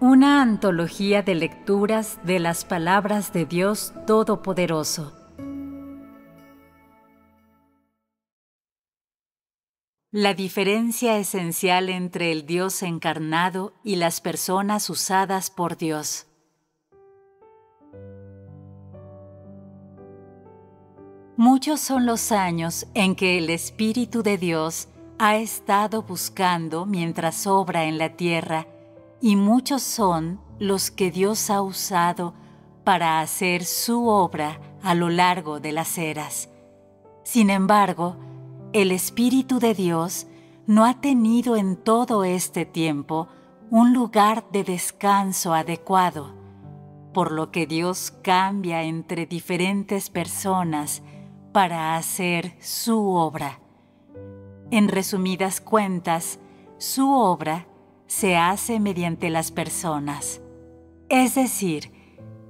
Una antología de lecturas de las palabras de Dios Todopoderoso. La diferencia esencial entre el Dios encarnado y las personas usadas por Dios. Muchos son los años en que el Espíritu de Dios ha estado buscando mientras obra en la tierra, y muchos son los que Dios ha usado para hacer su obra a lo largo de las eras. Sin embargo, el Espíritu de Dios no ha tenido en todo este tiempo un lugar de descanso adecuado, por lo que Dios cambia entre diferentes personas para hacer su obra. En resumidas cuentas, su obra se hace mediante las personas. Es decir,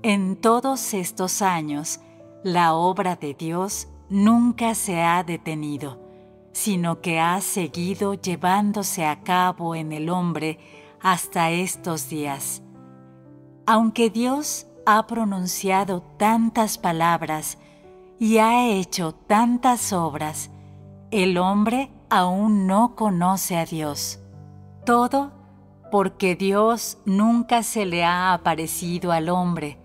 en todos estos años, la obra de Dios nunca se ha detenido, sino que ha seguido llevándose a cabo en el hombre hasta estos días. Aunque Dios ha pronunciado tantas palabras y ha hecho tantas obras, el hombre aún no conoce a Dios. Todo porque Dios nunca se le ha aparecido al hombre,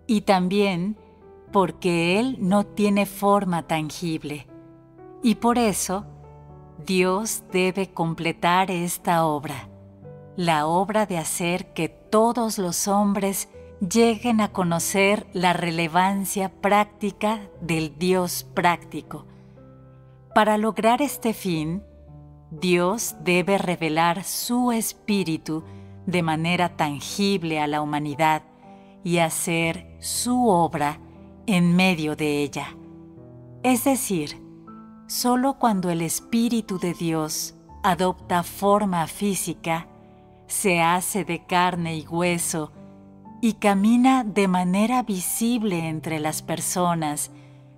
y también porque Él no tiene forma tangible. Y por eso, Dios debe completar esta obra, la obra de hacer que todos los hombres lleguen a conocer la relevancia práctica del Dios práctico. Para lograr este fin, Dios debe revelar su Espíritu de manera tangible a la humanidad y hacer su obra en medio de ella. Es decir, solo cuando el Espíritu de Dios adopta forma física, se hace de carne y hueso y camina de manera visible entre las personas,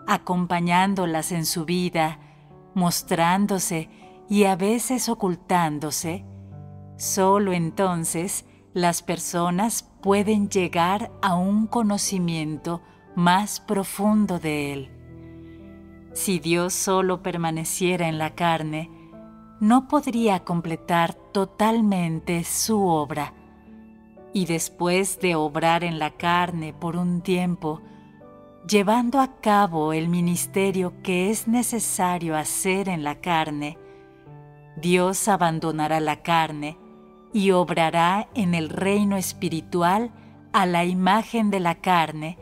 acompañándolas en su vida, mostrándose y a veces ocultándose, solo entonces las personas pueden llegar a un conocimiento más profundo de Él. Si Dios solo permaneciera en la carne, no podría completar totalmente su obra, y después de obrar en la carne por un tiempo, llevando a cabo el ministerio que es necesario hacer en la carne, Dios abandonará la carne y obrará en el reino espiritual a la imagen de la carne,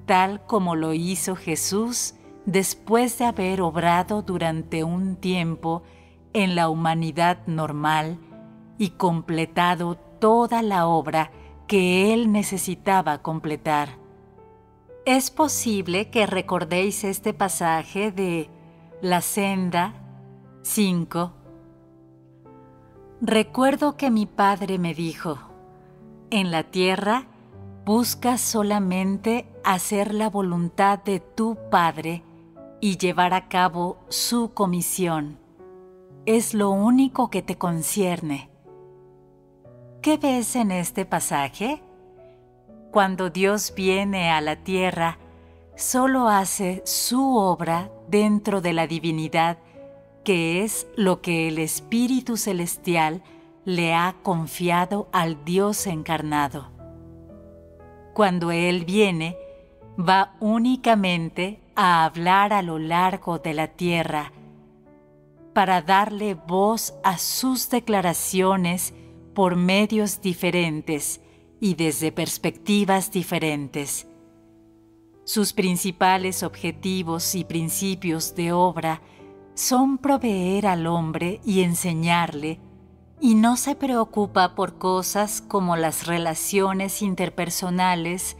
tal como lo hizo Jesús después de haber obrado durante un tiempo en la humanidad normal y completado toda la obra que Él necesitaba completar. Es posible que recordéis este pasaje de La Senda 5. Recuerdo que mi padre me dijo: en la tierra busca solamente hacer la voluntad de tu Padre y llevar a cabo su comisión. Es lo único que te concierne. ¿Qué ves en este pasaje? Cuando Dios viene a la tierra, solo hace su obra dentro de la divinidad, que es lo que el Espíritu Celestial le ha confiado al Dios encarnado. Cuando Él viene, va únicamente a hablar a lo largo de la tierra, para darle voz a sus declaraciones por medios diferentes y desde perspectivas diferentes. Sus principales objetivos y principios de obra son proveer al hombre y enseñarle, y no se preocupa por cosas como las relaciones interpersonales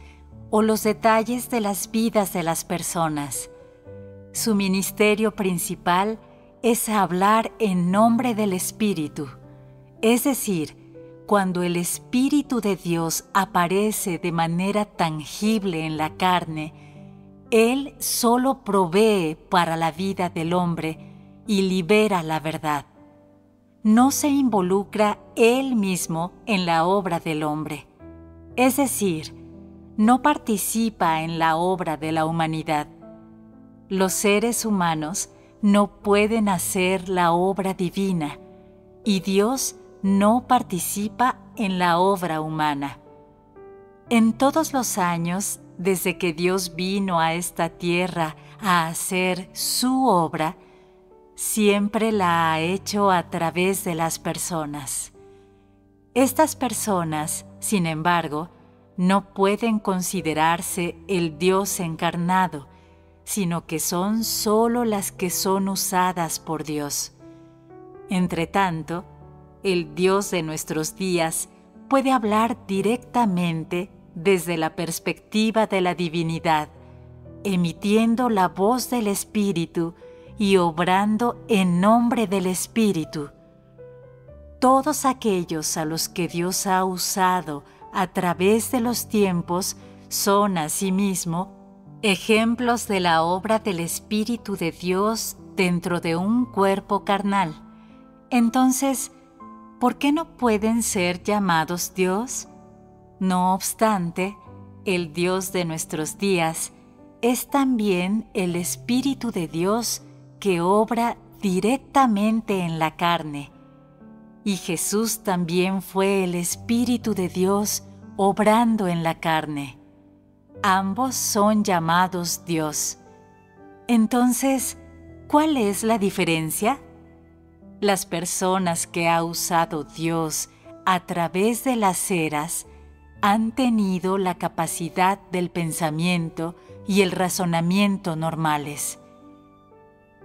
o los detalles de las vidas de las personas. Su ministerio principal es hablar en nombre del Espíritu, es decir, cuando el Espíritu de Dios aparece de manera tangible en la carne, Él solo provee para la vida del hombre y libera la verdad. no se involucra Él mismo en la obra del hombre, es decir, no participa en la obra de la humanidad. Los seres humanos no pueden hacer la obra divina y Dios no participa en la obra humana. En todos los años, desde que Dios vino a esta tierra a hacer su obra, siempre la ha hecho a través de las personas. Estas personas, sin embargo, no pueden considerarse el Dios encarnado, sino que son solo las que son usadas por Dios. Entretanto, el Dios de nuestros días puede hablar directamente desde la perspectiva de la divinidad, emitiendo la voz del Espíritu y obrando en nombre del Espíritu. Todos aquellos a los que Dios ha usado a través de los tiempos son asimismo ejemplos de la obra del Espíritu de Dios dentro de un cuerpo carnal. Entonces, ¿por qué no pueden ser llamados Dios? No obstante, el Dios de nuestros días es también el Espíritu de Dios que obra directamente en la carne. Y Jesús también fue el Espíritu de Dios obrando en la carne. Ambos son llamados Dios. Entonces, ¿cuál es la diferencia? Las personas que ha usado Dios a través de las eras han tenido la capacidad del pensamiento y el razonamiento normales.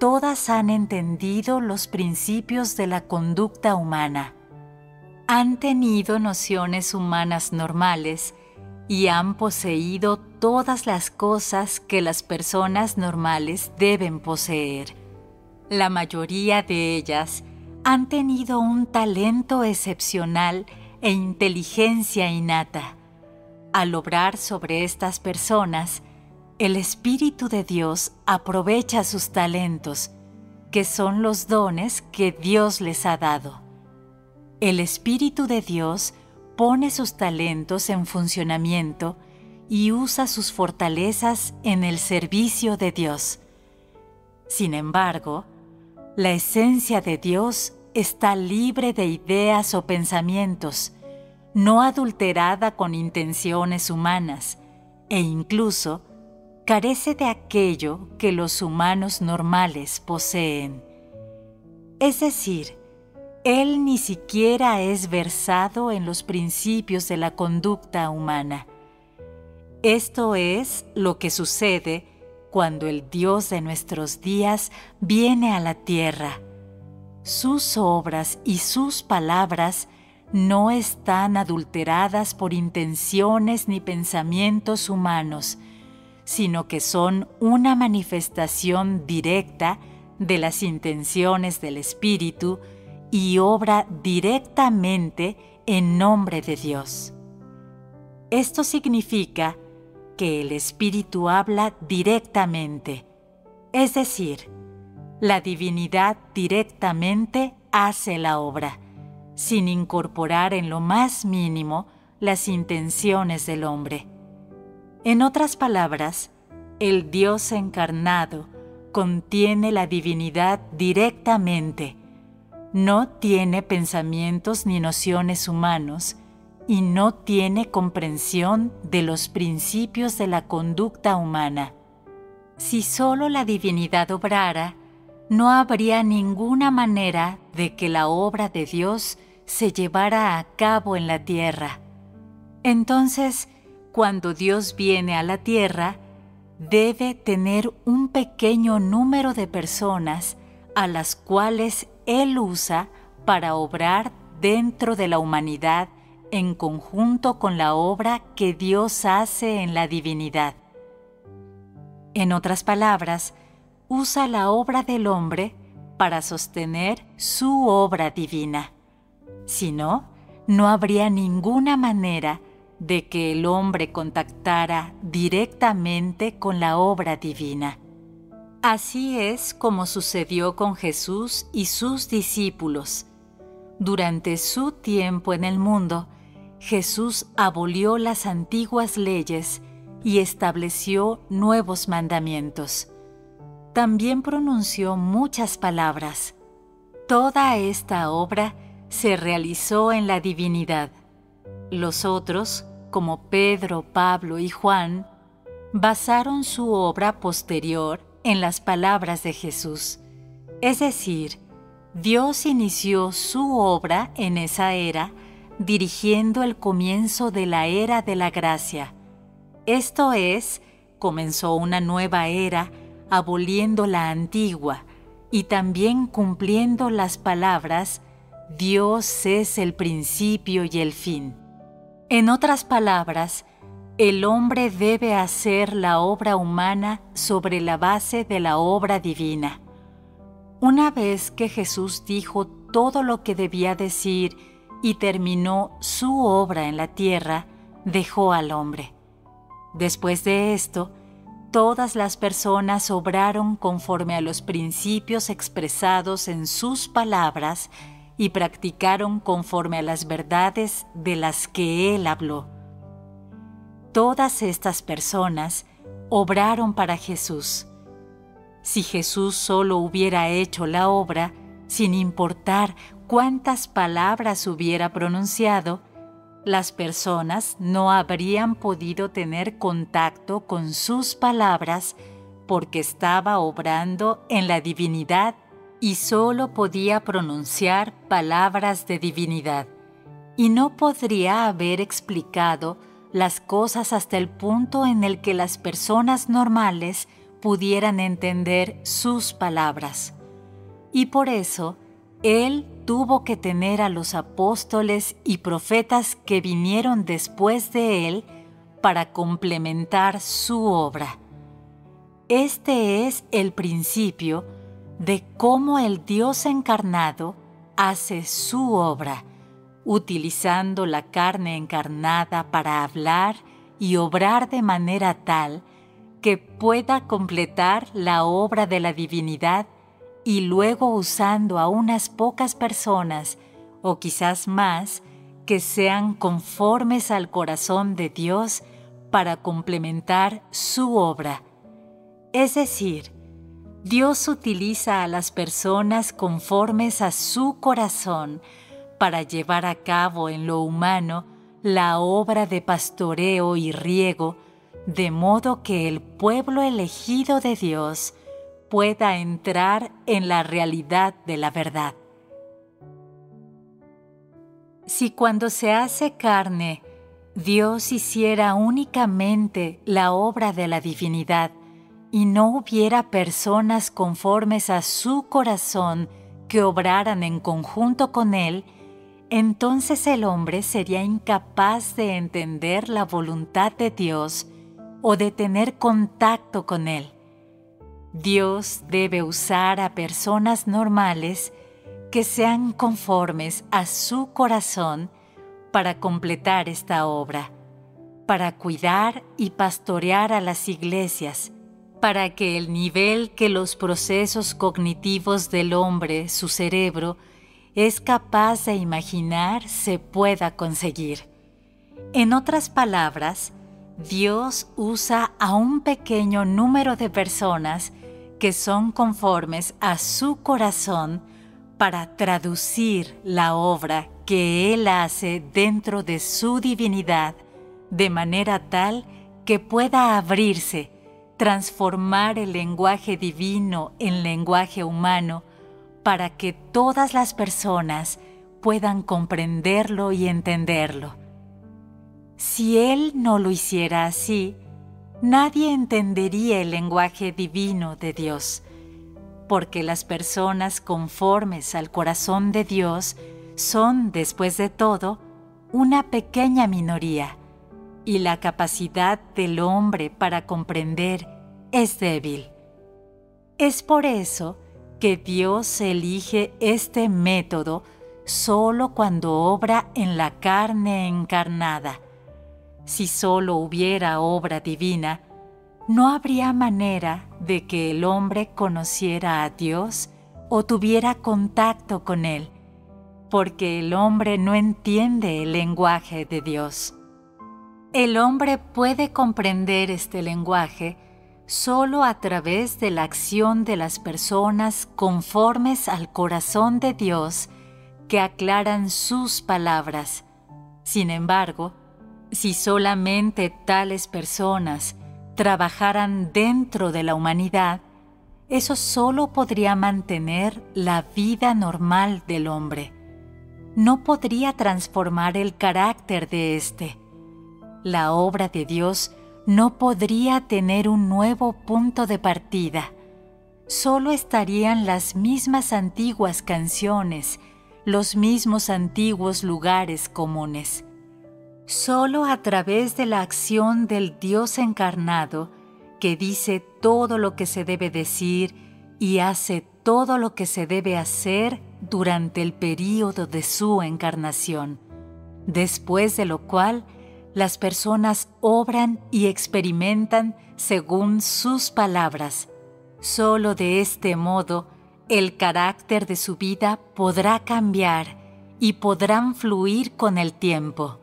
Todas han entendido los principios de la conducta humana, han tenido nociones humanas normales y han poseído todas las cosas que las personas normales deben poseer. La mayoría de ellas han tenido un talento excepcional e inteligencia innata. Al obrar sobre estas personas, el Espíritu de Dios aprovecha sus talentos, que son los dones que Dios les ha dado. El Espíritu de Dios pone sus talentos en funcionamiento y usa sus fortalezas en el servicio de Dios. Sin embargo, la esencia de Dios está libre de ideas o pensamientos, no adulterada con intenciones humanas, e incluso carece de aquello que los humanos normales poseen. Es decir, Él ni siquiera es versado en los principios de la conducta humana. Esto es lo que sucede cuando el Dios de nuestros días viene a la tierra. Sus obras y sus palabras no están adulteradas por intenciones ni pensamientos humanos, sino que son una manifestación directa de las intenciones del Espíritu y obra directamente en nombre de Dios. Esto significa que el Espíritu habla directamente, es decir, la divinidad directamente hace la obra, sin incorporar en lo más mínimo las intenciones del hombre. En otras palabras, el Dios encarnado contiene la divinidad directamente, no tiene pensamientos ni nociones humanos y no tiene comprensión de los principios de la conducta humana. Si solo la divinidad obrara, no habría ninguna manera de que la obra de Dios se llevara a cabo en la tierra. Entonces, cuando Dios viene a la tierra, debe tener un pequeño número de personas a las cuales Él usa para obrar dentro de la humanidad en conjunto con la obra que Dios hace en la divinidad. En otras palabras, usa la obra del hombre para sostener su obra divina. Si no, no habría ninguna manera de que el hombre contactara directamente con la obra divina. Así es como sucedió con Jesús y sus discípulos. Durante su tiempo en el mundo, Jesús abolió las antiguas leyes y estableció nuevos mandamientos. También pronunció muchas palabras. Toda esta obra se realizó en la divinidad. Los otros, como Pedro, Pablo y Juan, basaron su obra posterior en las palabras de Jesús. Es decir, Dios inició su obra en esa era, dirigiendo el comienzo de la era de la gracia. Esto es, comenzó una nueva era, aboliendo la antigua, y también cumpliendo las palabras, Dios es el principio y el fin. En otras palabras, el hombre debe hacer la obra humana sobre la base de la obra divina. Una vez que Jesús dijo todo lo que debía decir y terminó su obra en la tierra, dejó al hombre. Después de esto, todas las personas obraron conforme a los principios expresados en sus palabras y practicaron conforme a las verdades de las que Él habló. Todas estas personas obraron para Jesús. Si Jesús solo hubiera hecho la obra, sin importar cuántas palabras hubiera pronunciado, las personas no habrían podido tener contacto con sus palabras porque estaba obrando en la divinidad y solo podía pronunciar palabras de divinidad, y no podría haber explicado las cosas hasta el punto en el que las personas normales pudieran entender sus palabras. Y por eso, Él tuvo que tener a los apóstoles y profetas que vinieron después de Él para complementar su obra. Este es el principio de cómo el Dios encarnado hace su obra, utilizando la carne encarnada para hablar y obrar de manera tal que pueda completar la obra de la divinidad y luego usando a unas pocas personas, o quizás más, que sean conformes al corazón de Dios para complementar su obra. Es decir, Dios utiliza a las personas conformes a su corazón para llevar a cabo en lo humano la obra de pastoreo y riego, de modo que el pueblo elegido de Dios pueda entrar en la realidad de la verdad. Si cuando se hace carne, Dios hiciera únicamente la obra de la divinidad y no hubiera personas conformes a su corazón que obraran en conjunto con Él, entonces el hombre sería incapaz de entender la voluntad de Dios o de tener contacto con Él. Dios debe usar a personas normales que sean conformes a su corazón para completar esta obra, para cuidar y pastorear a las iglesias, para que el nivel que los procesos cognitivos del hombre, su cerebro, es capaz de imaginar se pueda conseguir. En otras palabras, Dios usa a un pequeño número de personas que son conformes a su corazón para traducir la obra que Él hace dentro de su divinidad de manera tal que pueda abrirse, transformar el lenguaje divino en lenguaje humano para que todas las personas puedan comprenderlo y entenderlo. Si Él no lo hiciera así, nadie entendería el lenguaje divino de Dios, porque las personas conformes al corazón de Dios son, después de todo, una pequeña minoría, y la capacidad del hombre para comprender es débil. Es por eso que Dios elige este método solo cuando obra en la carne encarnada. Si solo hubiera obra divina, no habría manera de que el hombre conociera a Dios o tuviera contacto con Él, porque el hombre no entiende el lenguaje de Dios. El hombre puede comprender este lenguaje solo a través de la acción de las personas conformes al corazón de Dios que aclaran sus palabras. Sin embargo, si solamente tales personas trabajaran dentro de la humanidad, eso solo podría mantener la vida normal del hombre. No podría transformar el carácter de éste. La obra de Dios no podría tener un nuevo punto de partida. Solo estarían las mismas antiguas canciones, los mismos antiguos lugares comunes. Solo a través de la acción del Dios encarnado, que dice todo lo que se debe decir y hace todo lo que se debe hacer durante el período de su encarnación, después de lo cual las personas obran y experimentan según sus palabras. Solo de este modo el carácter de su vida podrá cambiar y podrán fluir con el tiempo.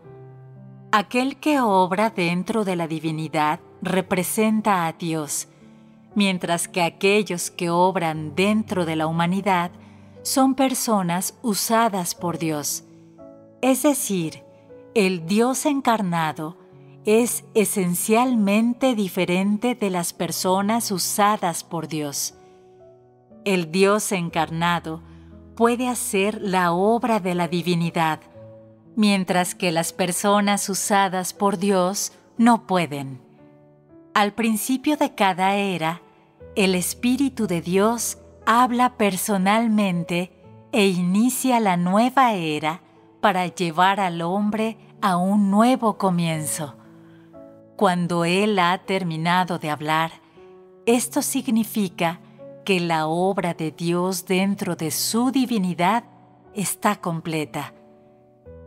Aquel que obra dentro de la divinidad representa a Dios, mientras que aquellos que obran dentro de la humanidad son personas usadas por Dios. Es decir, el Dios encarnado es esencialmente diferente de las personas usadas por Dios. El Dios encarnado puede hacer la obra de la divinidad, mientras que las personas usadas por Dios no pueden. Al principio de cada era, el Espíritu de Dios habla personalmente e inicia la nueva era para llevar al hombre a un nuevo comienzo. Cuando Él ha terminado de hablar, esto significa que la obra de Dios dentro de su divinidad está completa.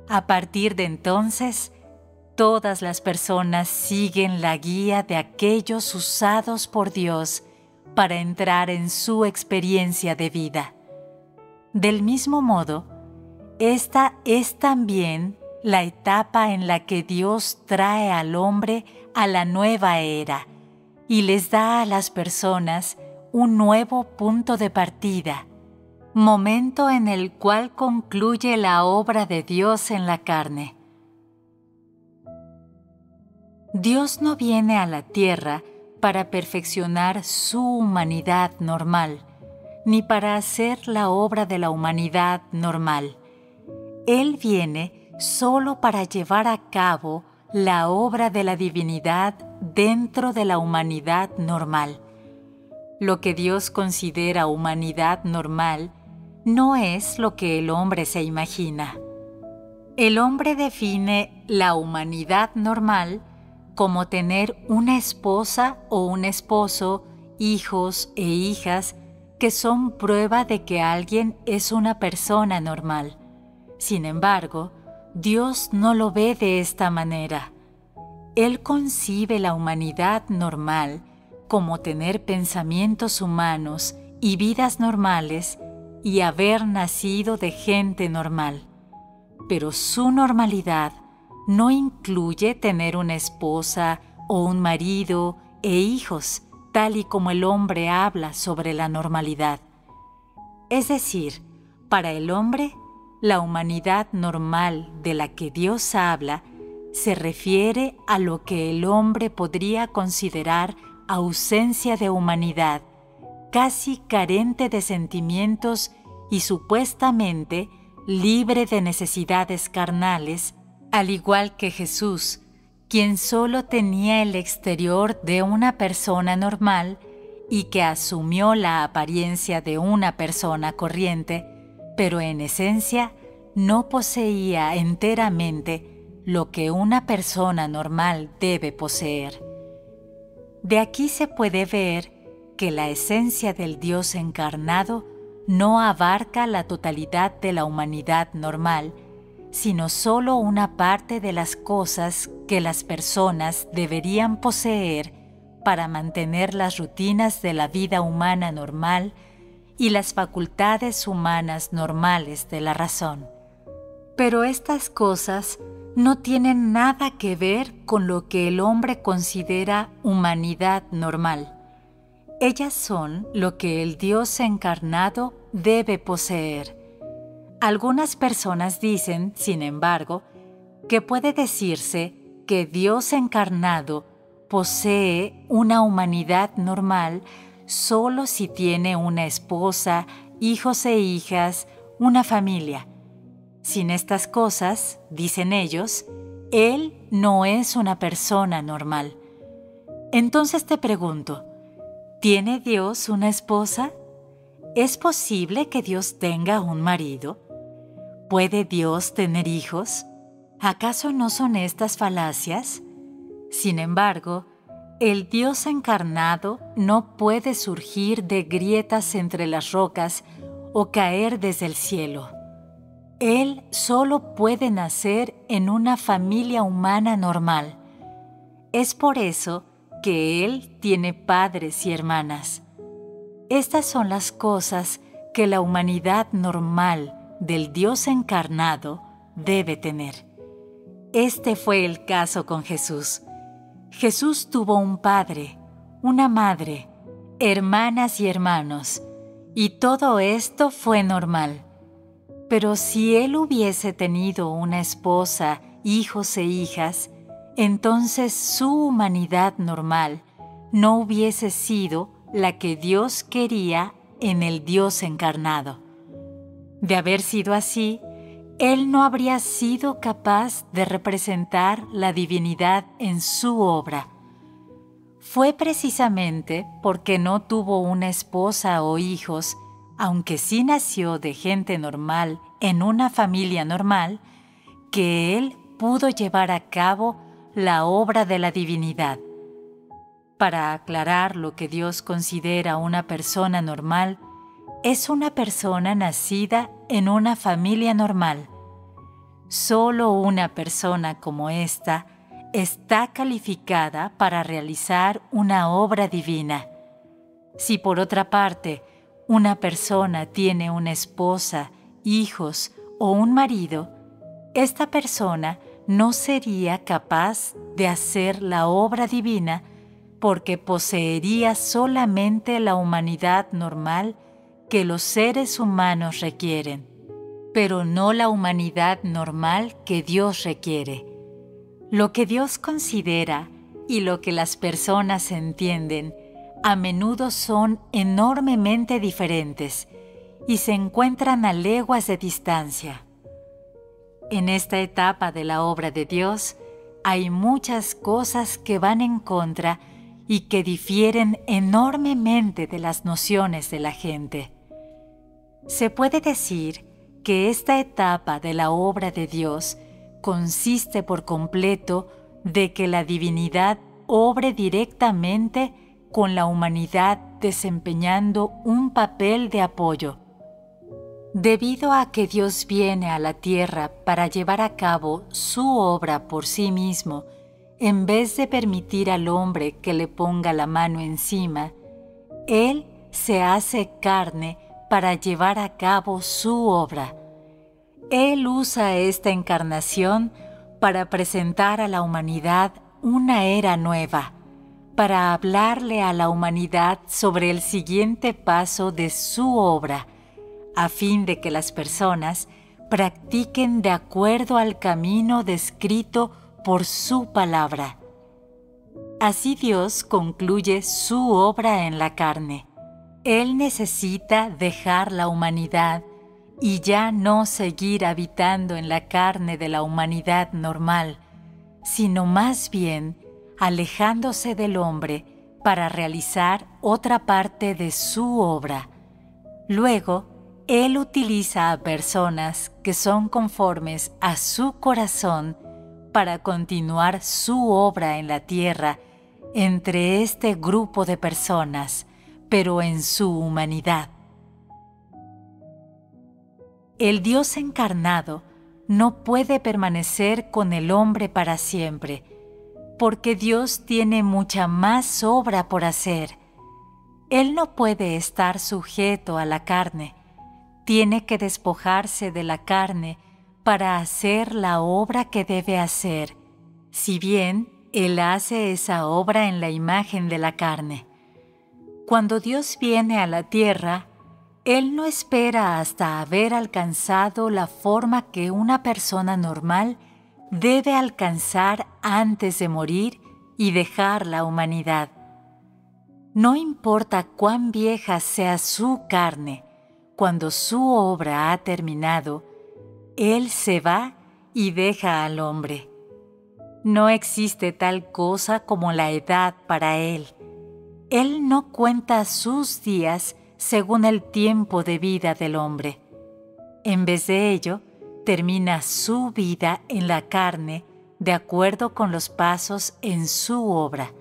A partir de entonces, todas las personas siguen la guía de aquellos usados por Dios para entrar en su experiencia de vida. Del mismo modo, esta es también la etapa en la que Dios trae al hombre a la nueva era y les da a las personas un nuevo punto de partida, momento en el cual concluye la obra de Dios en la carne. Dios no viene a la tierra para perfeccionar su humanidad normal, ni para hacer la obra de la humanidad normal. Él viene solo para llevar a cabo la obra de la divinidad dentro de la humanidad normal. Lo que Dios considera humanidad normal no es lo que el hombre se imagina. El hombre define la humanidad normal como tener una esposa o un esposo, hijos e hijas que son prueba de que alguien es una persona normal. Sin embargo, Dios no lo ve de esta manera. Él concibe la humanidad normal como tener pensamientos humanos y vidas normales y haber nacido de gente normal. Pero su normalidad no incluye tener una esposa o un marido e hijos, tal y como el hombre habla sobre la normalidad. Es decir, para el hombre, la humanidad normal de la que Dios habla se refiere a lo que el hombre podría considerar ausencia de humanidad, casi carente de sentimientos y supuestamente libre de necesidades carnales, al igual que Jesús, quien solo tenía el exterior de una persona normal y que asumió la apariencia de una persona corriente, pero en esencia no poseía enteramente lo que una persona normal debe poseer. De aquí se puede ver que la esencia del Dios encarnado no abarca la totalidad de la humanidad normal, sino solo una parte de las cosas que las personas deberían poseer para mantener las rutinas de la vida humana normal y las facultades humanas normales de la razón. Pero estas cosas no tienen nada que ver con lo que el hombre considera humanidad normal. Ellas son lo que el Dios encarnado debe poseer. Algunas personas dicen, sin embargo, que puede decirse que Dios encarnado posee una humanidad normal solo si tiene una esposa, hijos e hijas, una familia. Sin estas cosas, dicen ellos, Él no es una persona normal. Entonces te pregunto, ¿tiene Dios una esposa? ¿Es posible que Dios tenga un marido? ¿Puede Dios tener hijos? ¿Acaso no son estas falacias? Sin embargo, el Dios encarnado no puede surgir de grietas entre las rocas o caer desde el cielo. Él solo puede nacer en una familia humana normal. Es por eso que Él tiene padres y hermanas. Estas son las cosas que la humanidad normal del Dios encarnado debe tener. Este fue el caso con Jesús. Jesús tuvo un padre, una madre, hermanas y hermanos, y todo esto fue normal. Pero si Él hubiese tenido una esposa, hijos e hijas, entonces su humanidad normal no hubiese sido la que Dios quería en el Dios encarnado. De haber sido así, Él no habría sido capaz de representar la divinidad en su obra. Fue precisamente porque no tuvo una esposa o hijos, aunque sí nació de gente normal en una familia normal, que Él pudo llevar a cabo la obra de la divinidad. Para aclarar lo que Dios considera una persona normal, es una persona nacida en una familia normal. Solo una persona como esta está calificada para realizar una obra divina. Si por otra parte, una persona tiene una esposa, hijos o un marido, esta persona no sería capaz de hacer la obra divina porque poseería solamente la humanidad normal que los seres humanos requieren, pero no la humanidad normal que Dios requiere. Lo que Dios considera y lo que las personas entienden a menudo son enormemente diferentes y se encuentran a leguas de distancia. En esta etapa de la obra de Dios hay muchas cosas que van en contra y que difieren enormemente de las nociones de la gente. Se puede decir que esta etapa de la obra de Dios consiste por completo de que la divinidad obre directamente con la humanidad desempeñando un papel de apoyo. Debido a que Dios viene a la tierra para llevar a cabo su obra por sí mismo, en vez de permitir al hombre que le ponga la mano encima, Él se hace carne para llevar a cabo su obra. Él usa esta encarnación para presentar a la humanidad una era nueva, para hablarle a la humanidad sobre el siguiente paso de su obra, a fin de que las personas practiquen de acuerdo al camino descrito por su palabra. Así Dios concluye su obra en la carne. Él necesita dejar la humanidad y ya no seguir habitando en la carne de la humanidad normal, sino más bien alejándose del hombre para realizar otra parte de su obra. Luego, Él utiliza a personas que son conformes a su corazón para continuar su obra en la tierra entre este grupo de personas, pero en su humanidad. El Dios encarnado no puede permanecer con el hombre para siempre, porque Dios tiene mucha más obra por hacer. Él no puede estar sujeto a la carne, tiene que despojarse de la carne para hacer la obra que debe hacer, si bien Él hace esa obra en la imagen de la carne. Cuando Dios viene a la tierra, Él no espera hasta haber alcanzado la forma que una persona normal debe alcanzar antes de morir y dejar la humanidad. No importa cuán vieja sea su carne, cuando su obra ha terminado, Él se va y deja al hombre. No existe tal cosa como la edad para Él. Él no cuenta sus días según el tiempo de vida del hombre. En vez de ello, termina su vida en la carne de acuerdo con los pasos en su obra.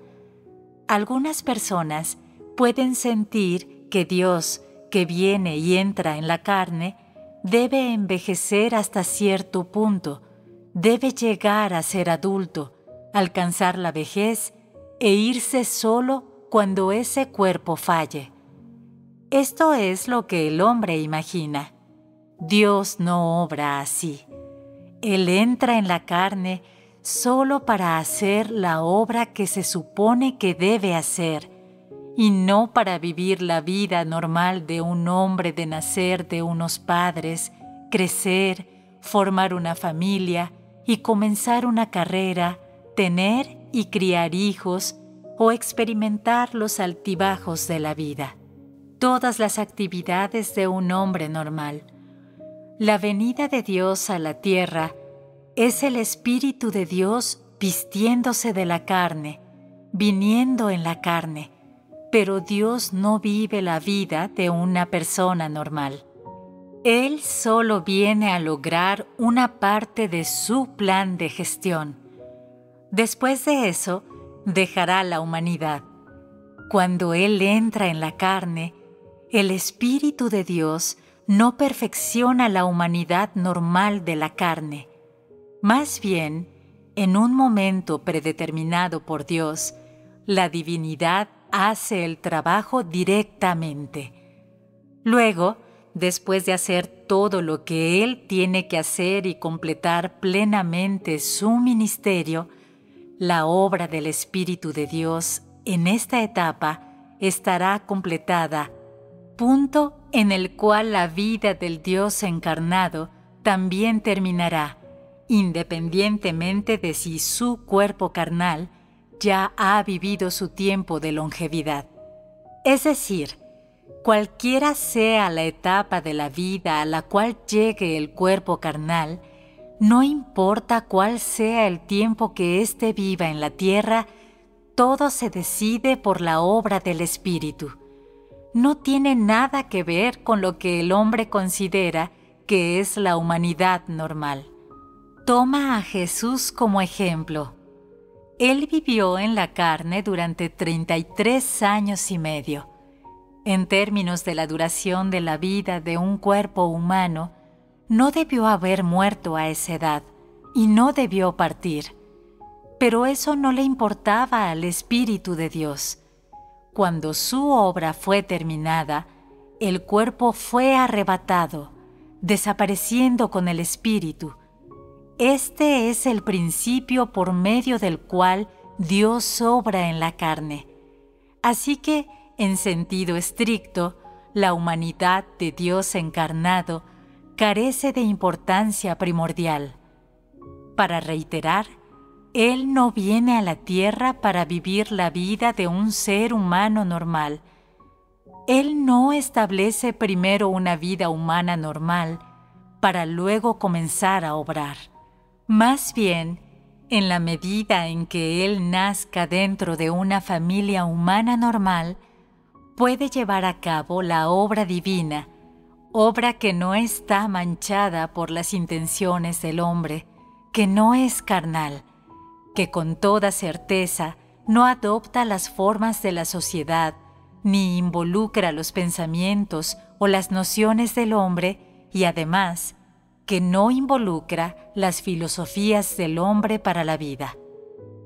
Algunas personas pueden sentir que Dios, que viene y entra en la carne, debe envejecer hasta cierto punto, debe llegar a ser adulto, alcanzar la vejez e irse solo cuando ese cuerpo falle. Esto es lo que el hombre imagina. Dios no obra así. Él entra en la carne solo para hacer la obra que se supone que debe hacer, y no para vivir la vida normal de un hombre de nacer de unos padres, crecer, formar una familia y comenzar una carrera, tener y criar hijos o experimentar los altibajos de la vida. Todas las actividades de un hombre normal. La venida de Dios a la tierra es el Espíritu de Dios vistiéndose de la carne, viniendo en la carne, pero Dios no vive la vida de una persona normal. Él solo viene a lograr una parte de su plan de gestión. Después de eso, dejará la humanidad. Cuando Él entra en la carne, el Espíritu de Dios no perfecciona la humanidad normal de la carne. Más bien, en un momento predeterminado por Dios, la divinidad hace el trabajo directamente. Luego, después de hacer todo lo que Él tiene que hacer y completar plenamente su ministerio, la obra del Espíritu de Dios en esta etapa estará completada, punto en el cual la vida del Dios encarnado también terminará, independientemente de si su cuerpo carnal ya ha vivido su tiempo de longevidad. Es decir, cualquiera sea la etapa de la vida a la cual llegue el cuerpo carnal, no importa cuál sea el tiempo que éste viva en la tierra, todo se decide por la obra del Espíritu. No tiene nada que ver con lo que el hombre considera que es la humanidad normal. Toma a Jesús como ejemplo. Él vivió en la carne durante 33 años y medio. En términos de la duración de la vida de un cuerpo humano, no debió haber muerto a esa edad y no debió partir. Pero eso no le importaba al Espíritu de Dios. Cuando su obra fue terminada, el cuerpo fue arrebatado, desapareciendo con el Espíritu. Este es el principio por medio del cual Dios obra en la carne. Así que, en sentido estricto, la humanidad de Dios encarnado carece de importancia primordial. Para reiterar, Él no viene a la tierra para vivir la vida de un ser humano normal. Él no establece primero una vida humana normal para luego comenzar a obrar. Más bien, en la medida en que Él nazca dentro de una familia humana normal, puede llevar a cabo la obra divina, obra que no está manchada por las intenciones del hombre, que no es carnal, que con toda certeza no adopta las formas de la sociedad, ni involucra los pensamientos o las nociones del hombre, y además, que no involucra las filosofías del hombre para la vida.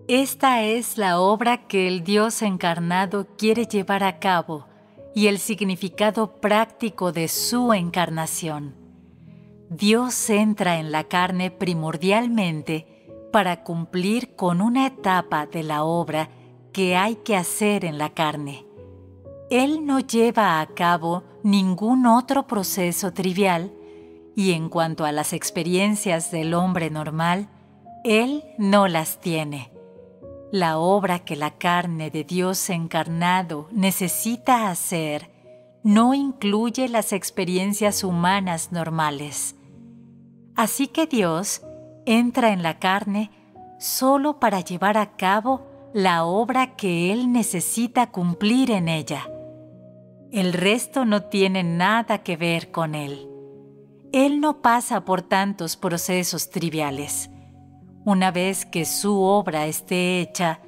Esta es la obra que el Dios encarnado quiere llevar a cabo y el significado práctico de su encarnación. Dios entra en la carne primordialmente para cumplir con una etapa de la obra que hay que hacer en la carne. Él no lleva a cabo ningún otro proceso trivial y en cuanto a las experiencias del hombre normal, Él no las tiene. La obra que la carne de Dios encarnado necesita hacer no incluye las experiencias humanas normales. Así que Dios entra en la carne solo para llevar a cabo la obra que Él necesita cumplir en ella. El resto no tiene nada que ver con Él. Él no pasa por tantos procesos triviales. Una vez que su obra esté hecha,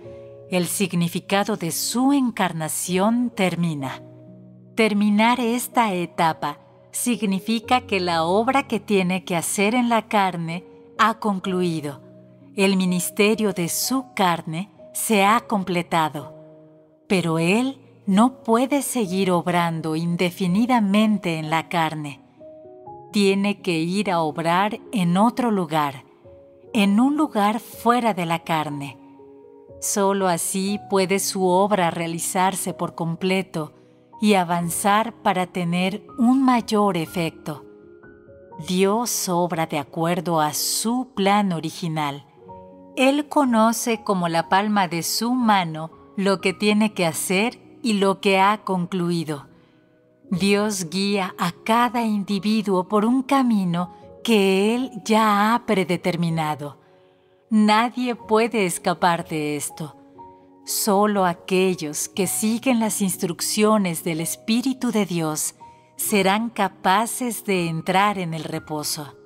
el significado de su encarnación termina. Terminar esta etapa significa que la obra que tiene que hacer en la carne ha concluido. El ministerio de su carne se ha completado. Pero Él no puede seguir obrando indefinidamente en la carne. Tiene que ir a obrar en otro lugar, en un lugar fuera de la carne. Solo así puede su obra realizarse por completo y avanzar para tener un mayor efecto. Dios obra de acuerdo a su plan original. Él conoce como la palma de su mano lo que tiene que hacer y lo que ha concluido. Dios guía a cada individuo por un camino que Él ya ha predeterminado. Nadie puede escapar de esto. Solo aquellos que siguen las instrucciones del Espíritu de Dios serán capaces de entrar en el reposo.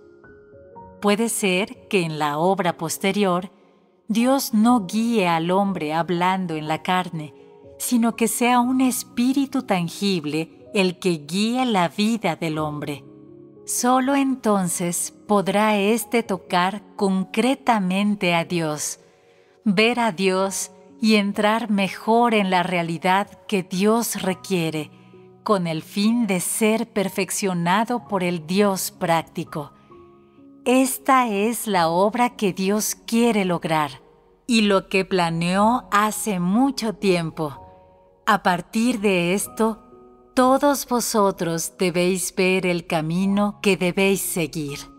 Puede ser que en la obra posterior, Dios no guíe al hombre hablando en la carne, sino que sea un espíritu tangible el que guíe la vida del hombre. Solo entonces podrá éste tocar concretamente a Dios, ver a Dios y entrar mejor en la realidad que Dios requiere, con el fin de ser perfeccionado por el Dios práctico. Esta es la obra que Dios quiere lograr y lo que planeó hace mucho tiempo. A partir de esto, todos vosotros debéis ver el camino que debéis seguir.